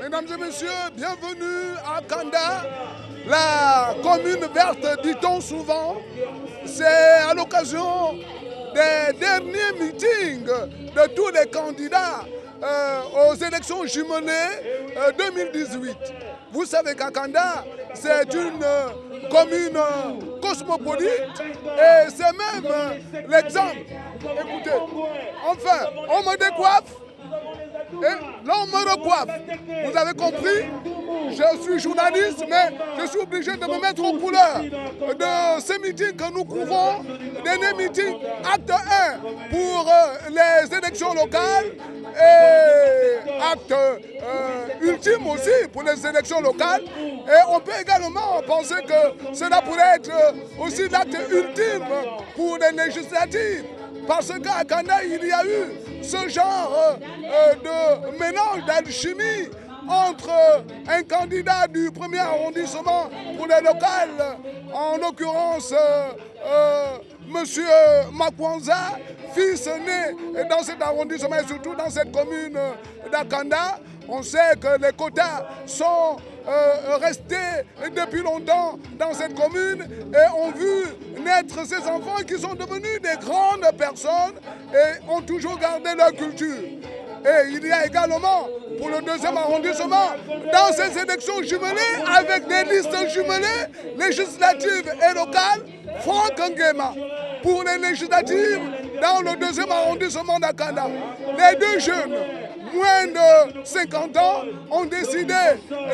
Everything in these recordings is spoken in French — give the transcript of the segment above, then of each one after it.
Mesdames et messieurs, bienvenue à Kanda, la commune verte, dit-on souvent. C'est à l'occasion des derniers meetings de tous les candidats aux élections jumelées 2018. Vous savez qu'à Kanda, c'est une commune cosmopolite et c'est même l'exemple. Écoutez, enfin, on me décoiffe. Et là, on me recoiffe. Vous avez compris? Je suis journaliste, mais je suis obligé de me mettre aux couleurs de ces meetings que nous couvrons. Dernier meeting, acte 1 pour les élections locales et acte ultime aussi pour les élections locales. Et on peut également penser que cela pourrait être aussi l'acte ultime pour les législatives. Parce qu'à Kanda, il y a eu ce genre de mélange d'alchimie entre un candidat du premier arrondissement pour les locales, en l'occurrence Monsieur Makwanza, fils né dans cet arrondissement et surtout dans cette commune d'Akanda. On sait que les quotas sont restés depuis longtemps dans cette commune et ont vu naître ces enfants qui sont devenus des grandes personnes et ont toujours gardé leur culture. Et il y a également, pour le deuxième arrondissement, dans ces élections jumelées, avec des listes jumelées, législatives et locales, Franck Nguema. Pour les législatives, dans le deuxième arrondissement d'Akanda, les deux jeunes, moins de 50 ans, ont décidé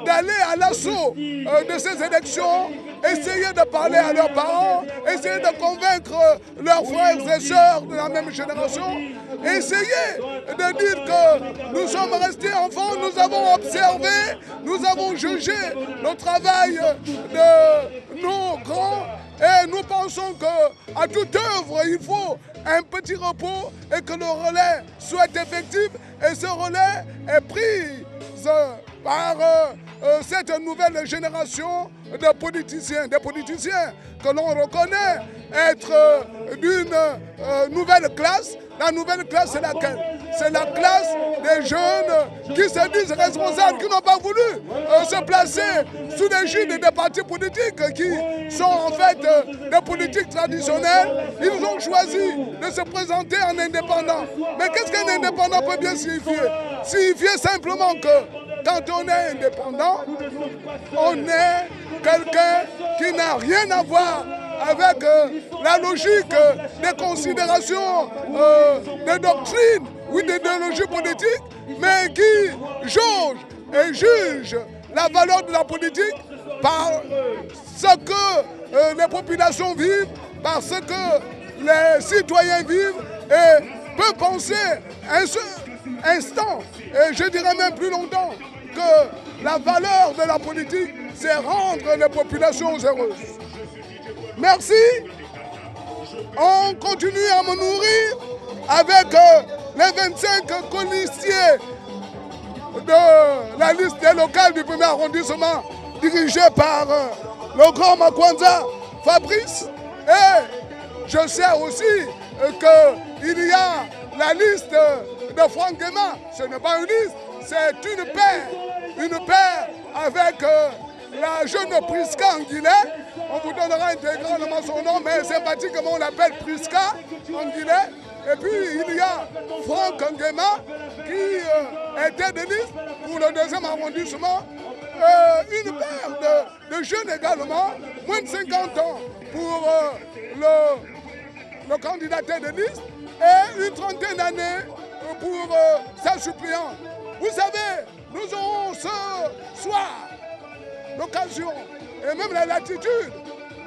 d'aller à l'assaut de ces élections, essayer de parler à leurs parents, essayer de convaincre leurs frères et sœurs de la même génération, essayer de dire que nous sommes restés enfants, nous avons observé, nous avons jugé le travail de nos grands et nous pensons qu'à toute œuvre, il faut un petit repos et que le relais soit effectif. Et ce relais est pris par cette nouvelle génération de politiciens, des politiciens que l'on reconnaît être d'une nouvelle classe. La nouvelle classe, c'est laquelle? C'est la classe des jeunes qui se disent responsables, qui n'ont pas voulu se placer sous l'égide des partis politiques qui sont en fait des politiques traditionnelles. Ils ont choisi de se présenter en indépendant. Mais qu'est-ce qu'un indépendant peut bien signifier? Signifier simplement que quand on est indépendant, on est quelqu'un qui n'a rien à voir avec la logique des considérations des doctrines ou d'idéologies politiques, mais qui jauge et juge la valeur de la politique par ce que les populations vivent, par ce que les citoyens vivent et peuvent penser un seul instant, et je dirais même plus longtemps, que la valeur de la politique, c'est rendre les populations heureuses. Merci. On continue à me nourrir avec les 25 colistiers de la liste des locales du premier arrondissement dirigé par le grand Makwanza, Fabrice. Et je sais aussi qu'il y a la liste de Franck Nguema. Ce n'est pas une liste, c'est une paire avec la jeune Priska Anguillet. On vous donnera intégralement son nom, mais sympathiquement on l'appelle Priska Anguillet. Et puis il y a Franck Nguema qui était de liste pour le deuxième arrondissement. Une paire de jeunes également, moins de 50 ans pour le candidat de liste et une trentaine d'années pour sa suppléante. Vous savez, nous aurons ce soir l'occasion et même la latitude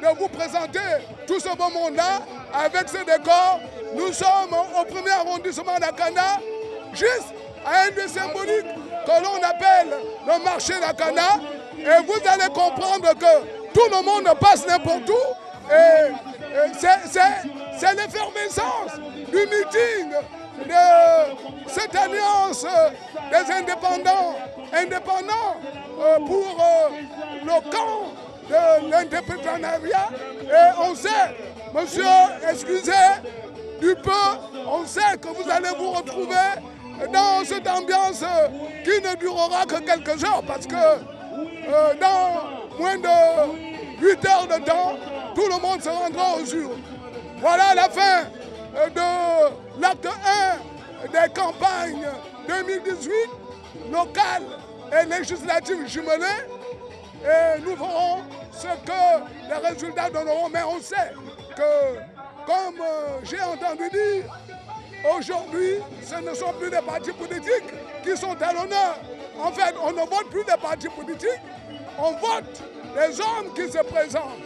de vous présenter tout ce beau monde-là avec ce décor. Nous sommes au premier arrondissement d'Akanda, juste à un lieu symbolique que l'on appelle le marché d'Akanda. Et vous allez comprendre que tout le monde passe n'importe où. Et c'est l'effervescence du meeting de cette alliance des indépendants pour le camp de l'indépendariat. Et on sait, monsieur, excusez du peu, on sait que vous allez vous retrouver dans cette ambiance qui ne durera que quelques heures parce que dans moins de 8 heures de temps, tout le monde se rendra aux urnes. Voilà la fin de l'acte 1 des campagnes 2018, locales et législatives jumelées. Et nous verrons ce que les résultats donneront. Mais on sait que, comme j'ai entendu dire, aujourd'hui, ce ne sont plus les partis politiques qui sont à l'honneur. En fait, on ne vote plus les partis politiques, on vote les hommes qui se présentent.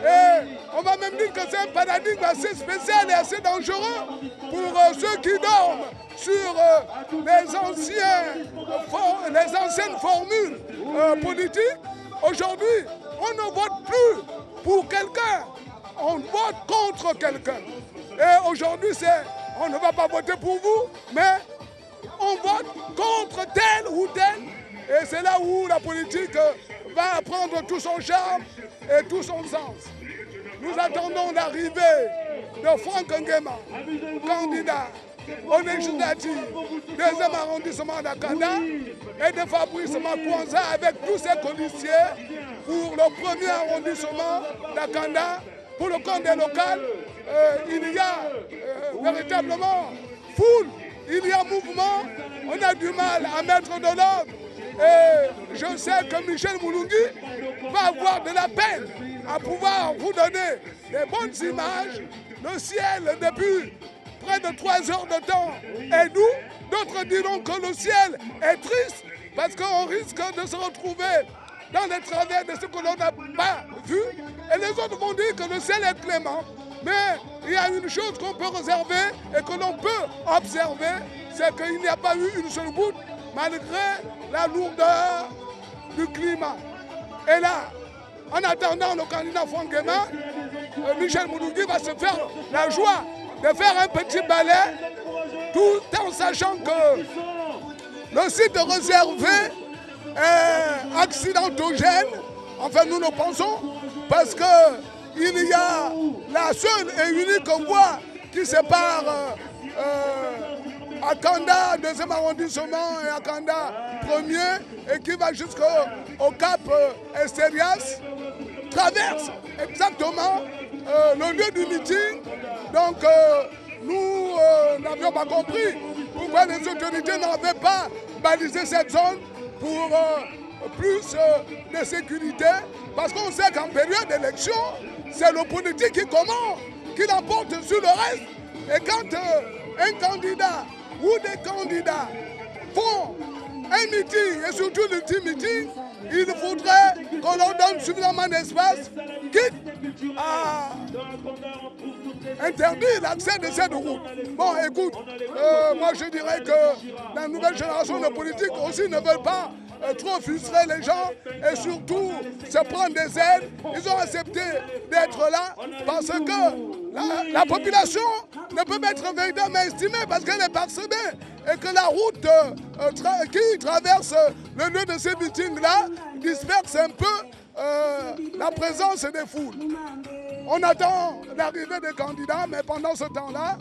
Et on va même dire que c'est un paradigme assez spécial et assez dangereux pour ceux qui dorment sur les anciennes formules politiques. Aujourd'hui, on ne vote plus pour quelqu'un, on vote contre quelqu'un. Et aujourd'hui, on ne va pas voter pour vous, mais on vote contre tel ou tel. Et c'est là où la politique va prendre tout son charme et tout son sens. Nous attendons l'arrivée de Franck Nguema, candidat au législatif, 2e arrondissement d'Akanda, et de Fabrice Makwanza avec tous ses codiciers pour le 1er arrondissement d'Akanda. Pour le compte des locales, il y a véritablement foule, il y a mouvement, on a du mal à mettre de l'ordre. Et je sais que Michel Moulungui va avoir de la peine à pouvoir vous donner des bonnes images. Le ciel, depuis près de 3 heures de temps, est doux. D'autres diront que le ciel est triste parce qu'on risque de se retrouver dans les travers de ce que l'on n'a pas vu. Et les autres vont dire que le ciel est clément. Mais il y a une chose qu'on peut réserver et que l'on peut observer, c'est qu'il n'y a pas eu une seule goutte malgré la lourdeur du climat. Et là, en attendant le candidat Franck Nguema, Michel Moulungui va se faire la joie de faire un petit balai tout en sachant que le site réservé est accidentogène. Enfin, nous le pensons parce qu'il y a la seule et unique voie qui sépare Akanda, 2e arrondissement, et Akanda, 1er, et qui va jusqu'au Cap Estérias, traverse exactement le lieu du meeting. Donc, nous n'avions pas compris pourquoi les autorités n'avaient pas balisé cette zone pour plus de sécurité. Parce qu'on sait qu'en période d'élection, c'est le politique qui commande, qui l'emporte sur le reste. Et quand un candidat ou des candidats font un meeting, et surtout l'ulti-meeting, il faudrait qu'on leur donne suffisamment d'espace, quitte à interdire l'accès de cette route. Bon, écoute, moi je dirais que la nouvelle génération de politiques aussi ne veut pas trop frustrer les gens et surtout se prendre des aides. Ils ont accepté d'être là parce que la population ne peut pas être véritablement estimée parce qu'elle est parsemée et que la route qui traverse le lieu de ces meetings-là disperse un peu la présence des foules. On attend l'arrivée des candidats, mais pendant ce temps-là,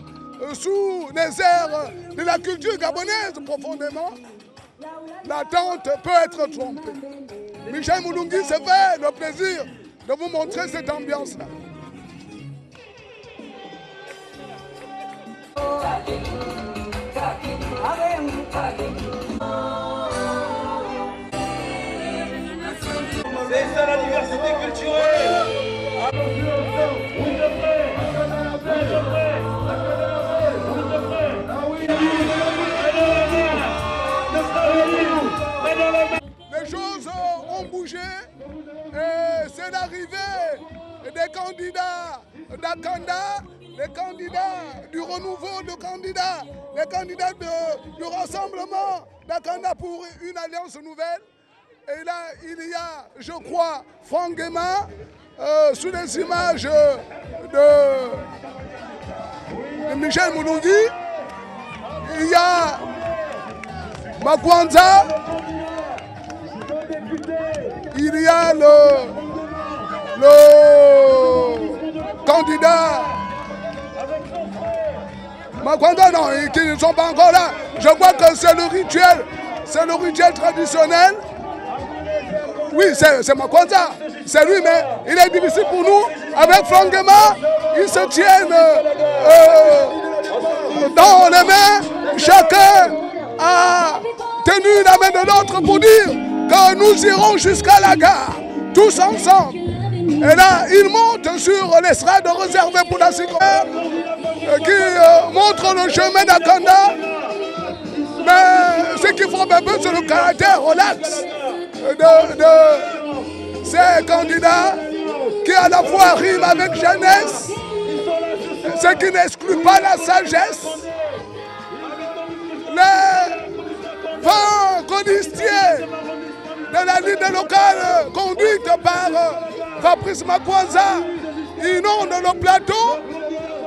sous les airs de la culture gabonaise profondément, l'attente peut être trompée. Michel Moulungui se fait le plaisir de vous montrer cette ambiance-là. C'est ça la diversité culturelle. Les choses ont bougé et c'est l'arrivée des candidats d'Akanda, les candidats du renouveau de candidats, les candidats du rassemblement d'Akanda pour une alliance nouvelle. Et là, il y a, je crois, Franck Nguema, sous les images de Michel Moulungui. Il y a Makwanza. Il y a le candidat Makwanda, non, qui ne sont pas encore là. Je crois que c'est le rituel traditionnel. Oui, c'est Makwanda, c'est lui, mais il est difficile pour nous. Avec Franck Nguema, ils se tiennent dans les mains. Chacun a tenu la main de l'autre pour dire que nous irons jusqu'à la gare, tous ensemble. Et là, il monte sur l'estrade réservée pour la sécurité qui montre le chemin d'Akanda. Mais ce qui frappe un peu, c'est le caractère relax de ces candidats qui à la fois riment avec jeunesse, ce qui n'exclut pas la sagesse. Les 20 colistiers de la ligne locale conduite par Fabrice Makwanda inondent le plateau.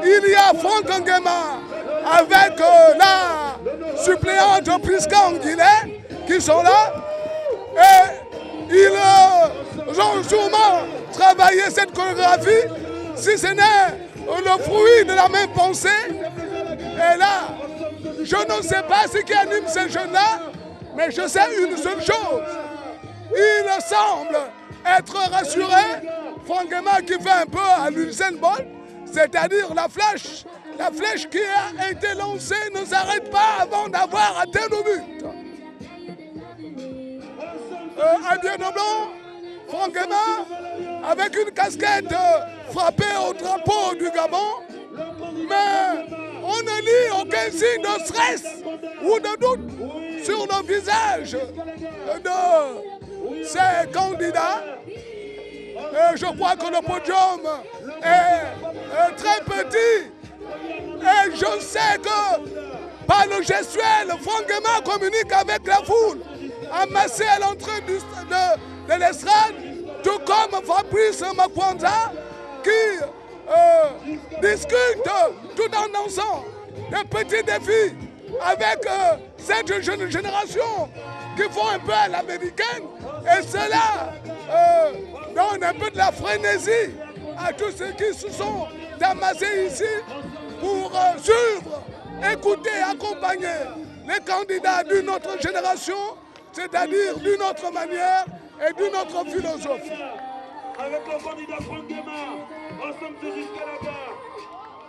Il y a Franck Nguema avec la suppléante Prisca Nguillet qui sont là. Et ils ont sûrement travaillé cette chorégraphie, si ce n'est le fruit de la même pensée. Et là, je ne sais pas ce qui anime ces jeunes-là, mais je sais une seule chose. Il semble être rassuré. Franck Nguema qui fait un peu à l'Usain Bolt, c'est-à-dire la flèche qui a été lancée ne s'arrête pas avant d'avoir atteint le but. Habillé de blanc, Franck Nguema avec une casquette frappée au drapeau du Gabon, mais on ne lit aucun signe de stress ou de doute sur le visage de ces candidats. Et je crois que le podium est très petit. Et je sais que par le gestuel, Franck Nguema communique avec la foule amassée à l'entrée de l'estrade, tout comme Fabrice Makwanda qui discute tout en dansant des petits défis avec cette jeune génération qui font un peu à l'américaine. Et cela donne un peu de la frénésie à tous ceux qui se sont amassés ici pour suivre, écouter, accompagner les candidats d'une autre génération, c'est-à-dire d'une autre manière et d'une autre philosophie. Avec le candidat Franck Nguema, ensemble jusqu'à la gare.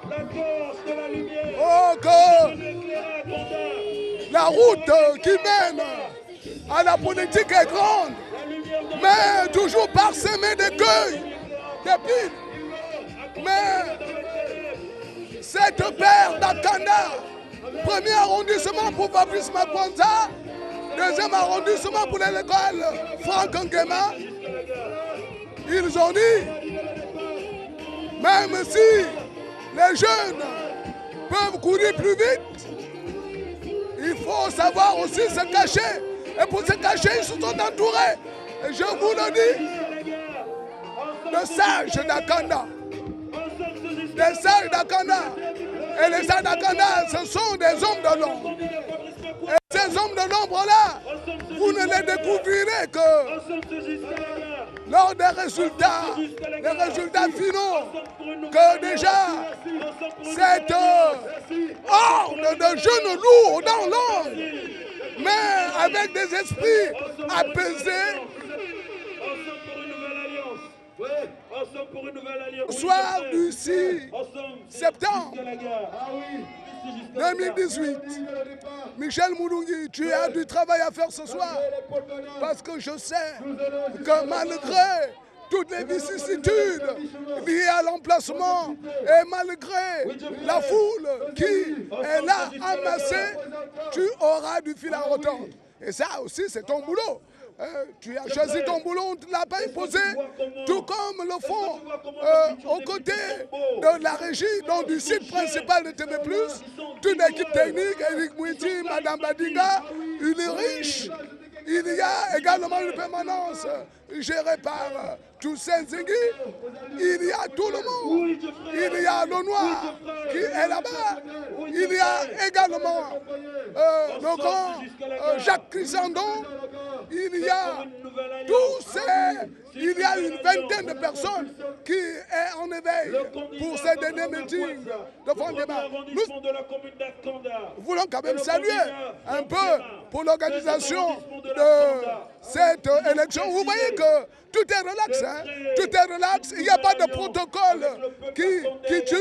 La torche de la lumière. Oh, que la route qui mène à la politique est grande, mais toujours parsemée d'écueils, d'épines. Mais cette paire d'Akanda, premier arrondissement pour Fabrice Makwanda, deuxième arrondissement pour l'école Franck Nguema, ils ont dit, même si les jeunes peuvent courir plus vite, il faut savoir aussi se cacher. Et pour se cacher, ils se sont entourés. Et je vous le dis, de sages d'Akanda. Des sages d'Akanda. Et les sages d'Akanda, ce sont des hommes de l'ombre. Et ces hommes de l'ombre-là, vous ne les découvrirez que lors des résultats finaux, que déjà cette horde de jeunes lourds dans l'ombre, mais avec des esprits apaisés, soir du 6 septembre 2018, Michel Mouloungui, tu as du travail à faire ce soir, parce que je sais que malgré toutes les vicissitudes liées à l'emplacement et malgré la foule qui est là amassée, tu auras du fil à retordre. Et ça aussi, c'est ton boulot. Tu as choisi ton boulot, on ne te l'a pas imposé, tout comme le font aux côtés de la régie, donc du site principal de TV+, toute l'équipe technique, Eric Mouiti, Madame Badinga, Ulrich. Il y a également une permanence gérée par Toussaint Zengui. Il y a tout le monde. Il y a le noir qui est là-bas. Il y a également le grand Jacques Chrysandon, il y a il y a une vingtaine de personnes qui sont en éveil pour ces derniers meetings de Fondéma. Nous voulons quand même saluer un peu pour l'organisation de cette élection. Vous voyez que tout est relax, hein? Tout est relax. Il n'y a pas de protocole qui tue.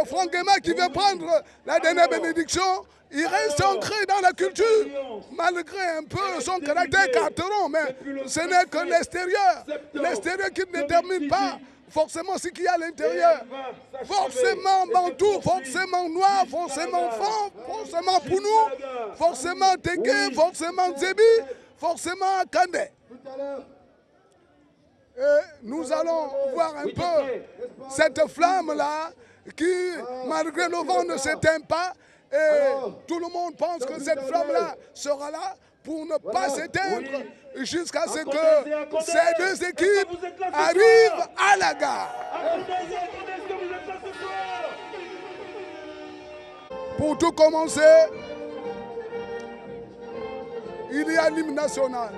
Franck Guéma qui veut prendre la dernière bénédiction, il reste ancré dans la culture, malgré un peu son caractère carteron, mais ce n'est que l'extérieur qui ne détermine pas forcément ce qu'il y a à l'intérieur. Forcément bantou, forcément noir, forcément fan, forcément pounou, forcément tégué, forcément zébi, forcément kandé. Et nous allons voir un peu cette flamme-là qui, malgré le vent, ne s'éteint pas. Et tout le monde pense que cette flamme-là sera là pour ne pas s'éteindre jusqu'à ce que ces deux équipes arrivent à la gare. Pour tout commencer, il y a l'hymne national.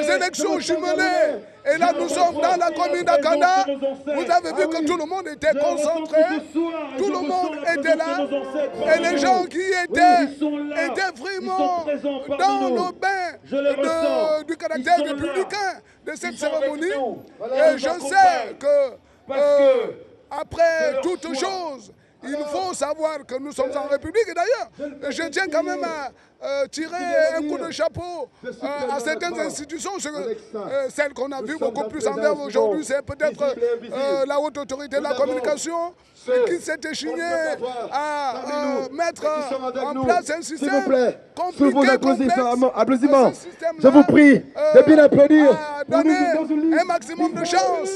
Des élections jumelées. Et là, nous sommes dans la commune d'Akanda. Vous avez vu que tout le monde était concentré. Tout le monde était là. Et les gens qui étaient vraiment dans le bain du caractère républicain de cette cérémonie. Et je sais que après toute chose, il faut savoir que nous sommes en République. Et d'ailleurs, je tiens quand même à tirer un coup de chapeau à certaines institutions. Celle qu'on a vue beaucoup plus en verve aujourd'hui, c'est peut-être la haute autorité de la communication qui s'est échignée à mettre en place un système compliqué, complexe. Applaudissements. Je vous prie de bien applaudir. Donner un maximum de chance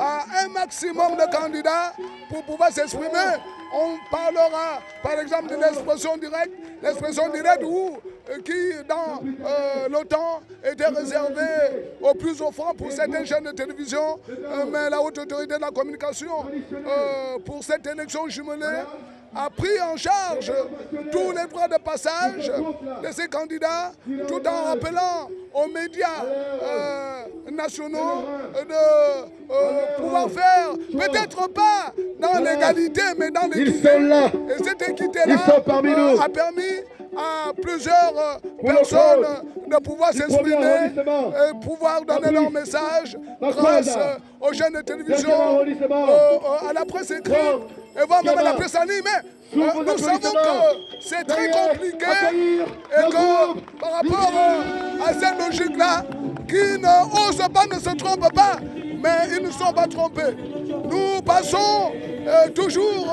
à un maximum de candidats pour pouvoir s'exprimer. On parlera par exemple de l'expression directe qui dans le temps était réservée aux plus offrants pour certaines chaînes de télévision, mais la haute autorité de la communication pour cette élection jumelée a pris en charge tous les droits de passage de ces candidats, tout en rappelant aux médias nationaux de pouvoir faire, peut-être pas dans l'égalité, mais dans l'équité. Ils sont là. Et cette équité-là a permis à plusieurs personnes de pouvoir s'exprimer et pouvoir donner leur message grâce aux chaînes de télévision, à la presse écrite et voire même à la presse en ligne. Mais nous savons que c'est très compliqué et que par rapport à cette logique-là, qui ne ose pas, ne se trompe pas, mais ils ne sont pas trompés. Nous passons toujours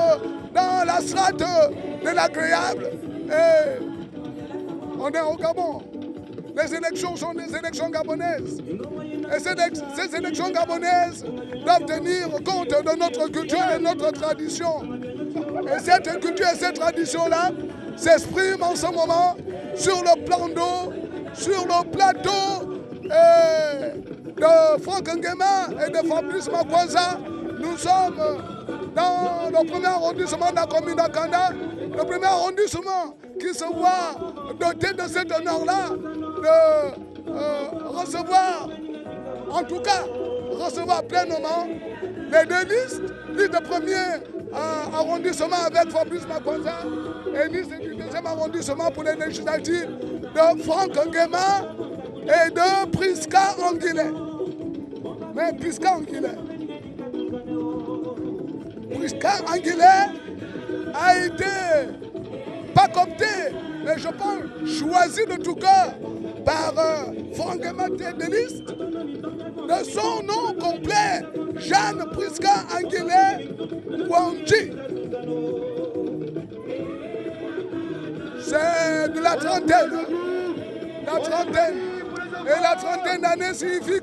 dans la strate de l'agréable et on est au Gabon. Les élections sont des élections gabonaises. Et ces élections gabonaises doivent tenir compte de notre culture et de notre tradition. Et cette culture et cette tradition-là s'expriment en ce moment sur le plan d'eau, sur le plateau de Franck Nguema et de Fabrice Makwanza. Nous sommes dans le premier arrondissement de la commune d'Akanda, le premier arrondissement qui se voit doté de cet honneur-là, de recevoir, en tout cas, recevoir pleinement les deux listes, liste de premier arrondissement avec Fabrice Makwanza et liste du deuxième arrondissement pour les législatives de Franck Nguema et de Priska Anguillet. Mais Priska Anguillet a été pas coopté, mais je pense choisi de tout cœur par Franck Nguema tête de liste. De son nom complet, Jeanne Priska Anguillet Wandji. C'est de la trentaine. La trentaine. Et la trentaine d'années signifie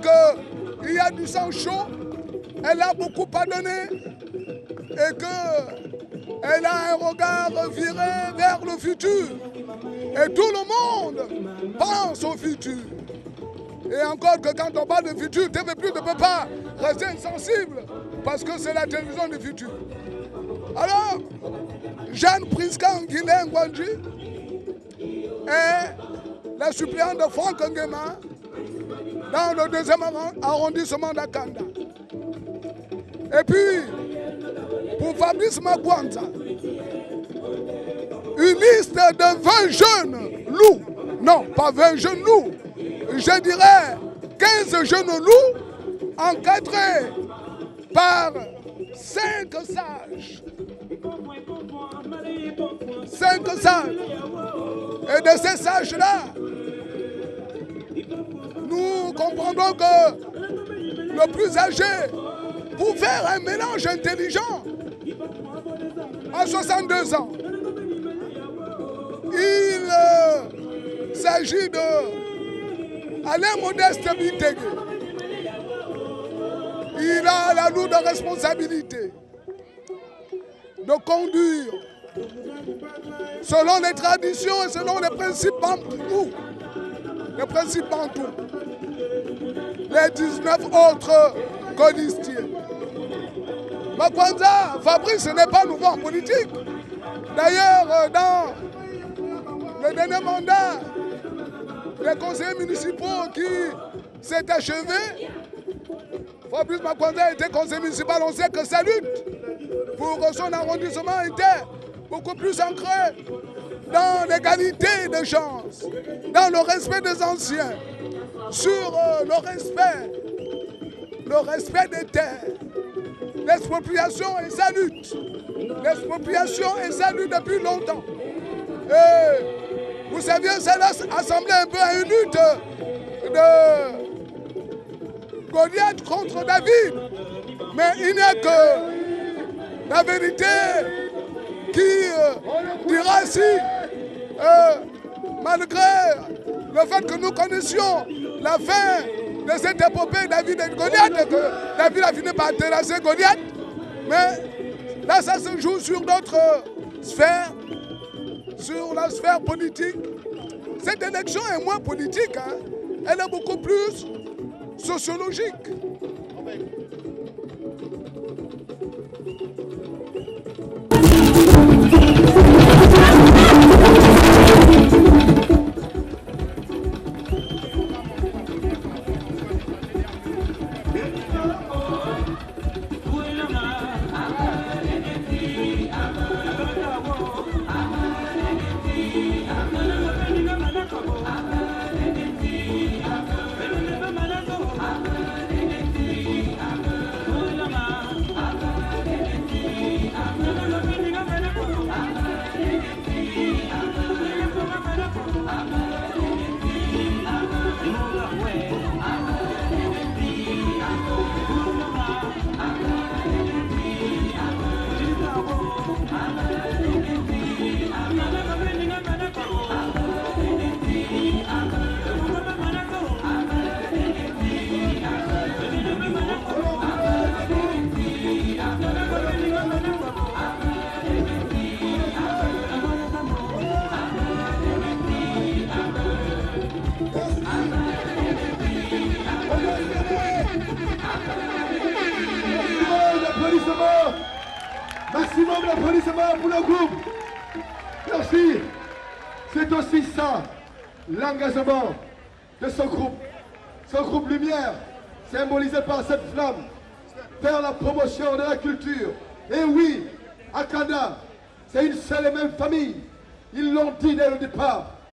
qu'il y a du sang chaud. Elle a beaucoup pardonné. Et qu'elle a un regard viré vers le futur. Et tout le monde pense au futur. Et encore que quand on parle de futur, TV+ ne peut pas rester insensible parce que c'est la télévision du futur. Alors, Jeanne Priska Anguillet Wandji est la suppléante de Franck Nguema dans le deuxième arrondissement d'Akanda. Et puis, pour Fabrice Makwanza, une liste de 20 jeunes loups, non, pas 20 jeunes loups, je dirais 15 jeunes loups encadrés par 5 sages. 5 sages. Et de ces sages-là, nous comprendrons que le plus âgé, pour faire un mélange intelligent, à 62 ans, il s'agit de Alain Modeste Bitègue. Il a la lourde responsabilité de conduire selon les traditions et selon les principes bantous. Les principes bantous. Les 19 autres colistiers. Makwanza, Fabrice n'est pas nouveau en politique. D'ailleurs, dans le dernier mandat, les conseillers municipaux qui s'est achevé, Fabrice Makwanza était conseiller municipal, on sait que sa lutte pour son arrondissement était beaucoup plus ancrée dans l'égalité des chances, dans le respect des anciens, sur le respect des terres. L'expropriation est sa lutte. L'expropriation est sa lutte depuis longtemps. Et vous saviez, cela assemblait un peu à une lutte de Goliath contre David. Mais il n'y a que la vérité qui dira si, malgré le fait que nous connaissions la fin de cette épopée David et Goliath, que David a fini par terrasser Goliath, mais là ça se joue sur d'autres sphères, sur la sphère politique. Cette élection est moins politique, hein. Elle est beaucoup plus sociologique. Maximum d'applaudissements pour le groupe. Merci. C'est aussi ça, l'engagement de ce groupe. Ce groupe Lumière, symbolisé par cette flamme, vers la promotion de la culture. Et oui, Akanda, c'est une seule et même famille. Ils l'ont dit dès le départ.